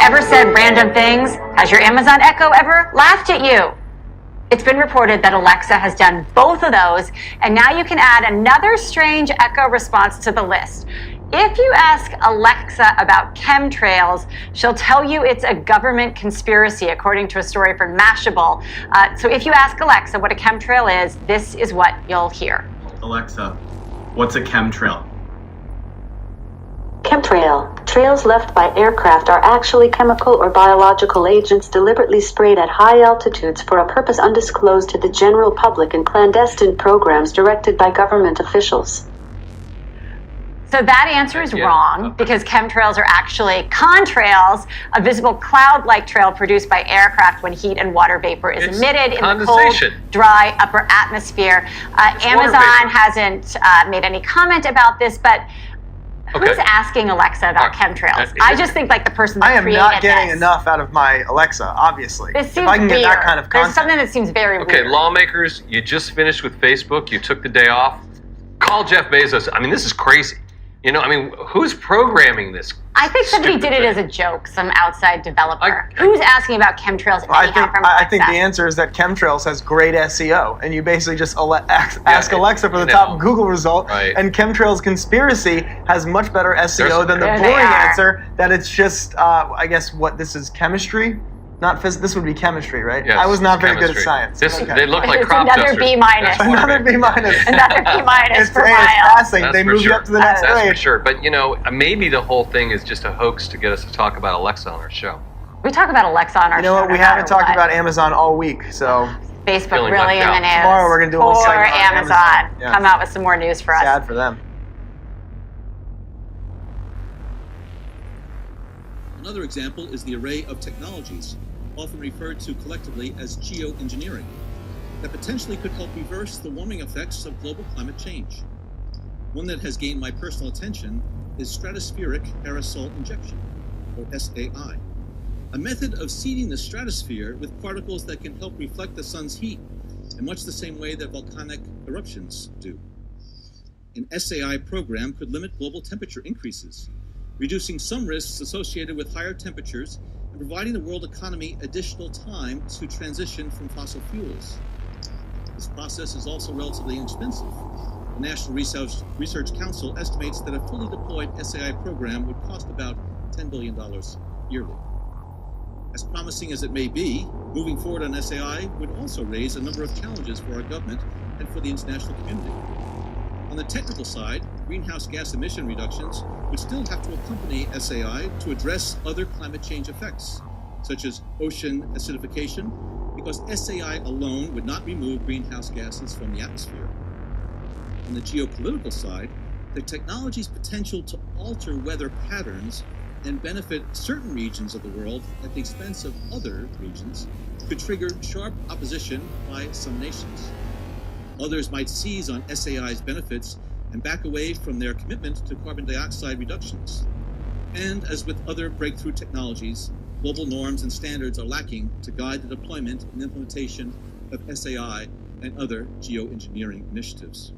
ever said random things? Has your Amazon Echo ever laughed at you? It's been reported that Alexa has done both of those, and now you can add another strange Echo response to the list. If you ask Alexa about chemtrails, she'll tell you it's a government conspiracy, according to a story from Mashable. So if you ask Alexa what a chemtrail is, this is what you'll hear. Alexa, what's a chemtrail? Chemtrail. Trails left by aircraft are actually chemical or biological agents deliberately sprayed at high altitudes for a purpose undisclosed to the general public in clandestine programs directed by government officials. So that answer is wrong, because chemtrails are actually contrails, a visible cloud-like trail produced by aircraft when heat and water vapor is emitted in the cold, dry upper atmosphere. Amazon hasn't made any comment about this, but who's asking Alexa about chemtrails? I just think like the person that created this. I am not getting enough out of my Alexa, obviously. This seems if I can get that kind of content. There's something that seems very weird. Okay, lawmakers, you just finished with Facebook. You took the day off. Call Jeff Bezos. I mean, this is crazy. You know, I mean, who's programming this? I think somebody did it as a joke, some outside developer. Who's asasking about chemtrails anyhow from Alexa? I think the answer is that chemtrails has great SEO, and you basically just ask Alexa for the top Google result, and chemtrails conspiracy has much better SEO than the boring answer that it's just, I guess, what this is, chemistry? Not physics. This would be chemistry, right? Yes, I was not very good at science. They look like crop dusters. Another B minus. Another B minus. Another B minus for Miles. Passing. They move you up to the next grade. That's for sure. But you know, maybe the whole thing is just a hoax to get us to talk about Alexa on our show. We talk about Alexa on our show. You know what? We haven't talked about Amazon all week, so. Facebook really in the news. Tomorrow we're going to do a little segment on Amazon. Come out with some more news for us. Sad for them. Another example is the array of technologies, often referred to collectively as geoengineering, that potentially could help reverse the warming effects of global climate change. One that has gained my personal attention is stratospheric aerosol injection, or SAI, a method of seeding the stratosphere with particles that can help reflect the sun's heat in much the same way that volcanic eruptions do. An SAI program could limit global temperature increases, reducing some risks associated with higher temperatures and providing the world economy additional time to transition from fossil fuels. This process is also relatively inexpensive. The National Research Council estimates that a fully deployed SAI program would cost about $10 billion yearly. As promising as it may be, moving forward on SAI would also raise a number of challenges for our government and for the international community. On the technical side, greenhouse gas emission reductions would still have to accompany SAI to address other climate change effects, such as ocean acidification, because SAI alone would not remove greenhouse gases from the atmosphere. On the geopolitical side, the technology's potential to alter weather patterns and benefit certain regions of the world at the expense of other regions could trigger sharp opposition by some nations. Others might seize on SAI's benefits and back away from their commitment to carbon dioxide reductions. And as with other breakthrough technologies, global norms and standards are lacking to guide the deployment and implementation of SAI and other geoengineering initiatives.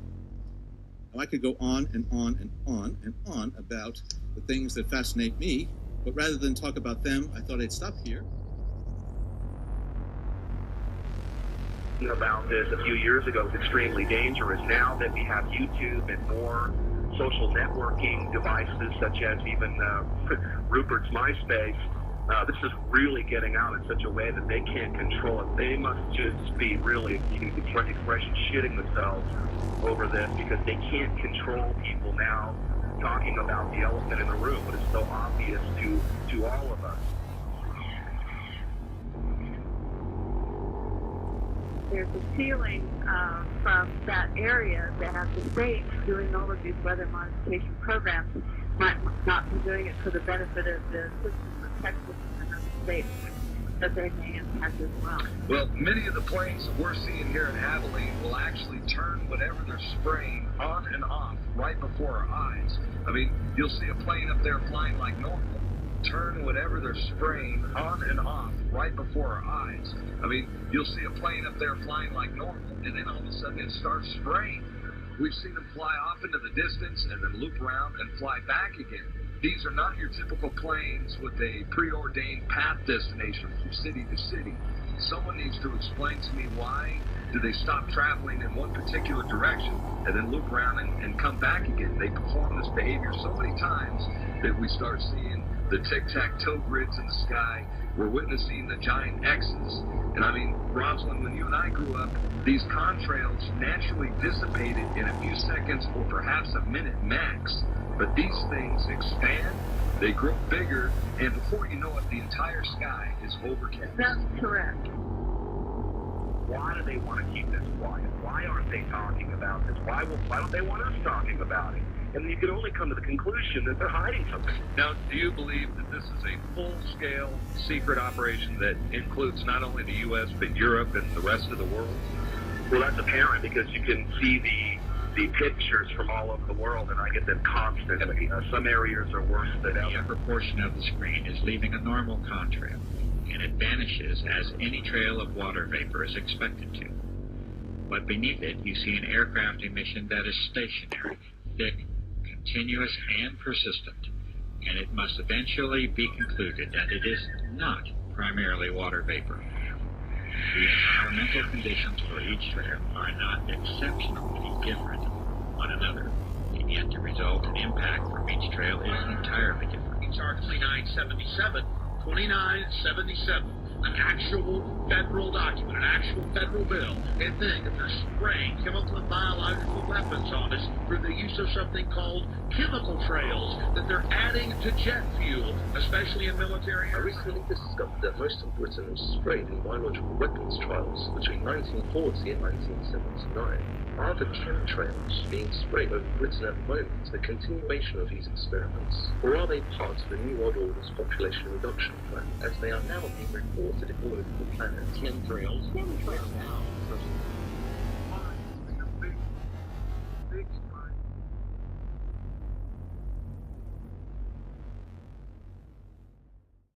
Now, I could go on and on and on and on about the things that fascinate me, but rather than talk about them, I thought I'd stop here. About this a few years ago was extremely dangerous. Now that we have YouTube and more social networking devices, such as even Rupert's MySpace, this is really getting out in such a way that they can't control it. They must just be really, excuse the expression, shitting themselves over this, because they can't control people now talking about the elephant in the room, but it's so obvious to all of us. There's a feeling from that area that the state doing all of these weather modification programs might not be doing it for the benefit of the citizens of Texas and other states, that they may impact as well. Well, many of the planes that we're seeing here in Abilene will actually turn whatever they're spraying on and off right before our eyes. I mean, you'll see a plane up there flying like normal, turn whatever they're spraying on and off right before our eyes. I mean, you'll see a plane up there flying like normal, and then all of a sudden it starts spraying. We've seen them fly off into the distance and then loop around and fly back again. These are not your typical planes with a preordained path destination from city to city. Someone needs to explain to me why do they stop traveling in one particular direction and then loop around and come back again. They perform this behavior so many times that we start seeing the tic-tac-toe grids in the sky. We're witnessing the giant X's. And I mean, Rosalind, when you and I grew up, these contrails naturally dissipated in a few seconds or perhaps a minute max. But these things expand, they grow bigger, and before you know it, the entire sky is overcast. That's correct. Why do they want to keep this quiet? Why aren't they talking about this? Why don't they want us talking about it? And you can only come to the conclusion that they're hiding something. Now, do you believe that this is a full-scale secret operation that includes not only the U.S., but Europe and the rest of the world? Well, that's apparent because you can see the pictures from all over the world, and I get them constantly. Some areas are worse than others. The upper portion of the screen is leaving a normal contrail, and it vanishes as any trail of water vapor is expected to. But beneath it, you see an aircraft emission that is stationary, thick, continuous, and persistent, and it must eventually be concluded that it is not primarily water vapor. The environmental conditions for each trail are not exceptionally different from one another, and yet the resultant impact from each trail is entirely different. HR 2977, 2977, an actual federal document, an actual federal bill. And think, if they're spraying chemical and biological weapons on us through the use of something called chemical trails that they're adding to jet fuel, especially in military areas. I recently discovered that most of Britain was sprayed in biological weapons trials between 1940 and 1979. Are the chemtrails being sprayed over Britain at the moment a continuation of these experiments? Or are they part of the New World Order's population reduction plan, as they are now being reported all over the planet? Chemtrails.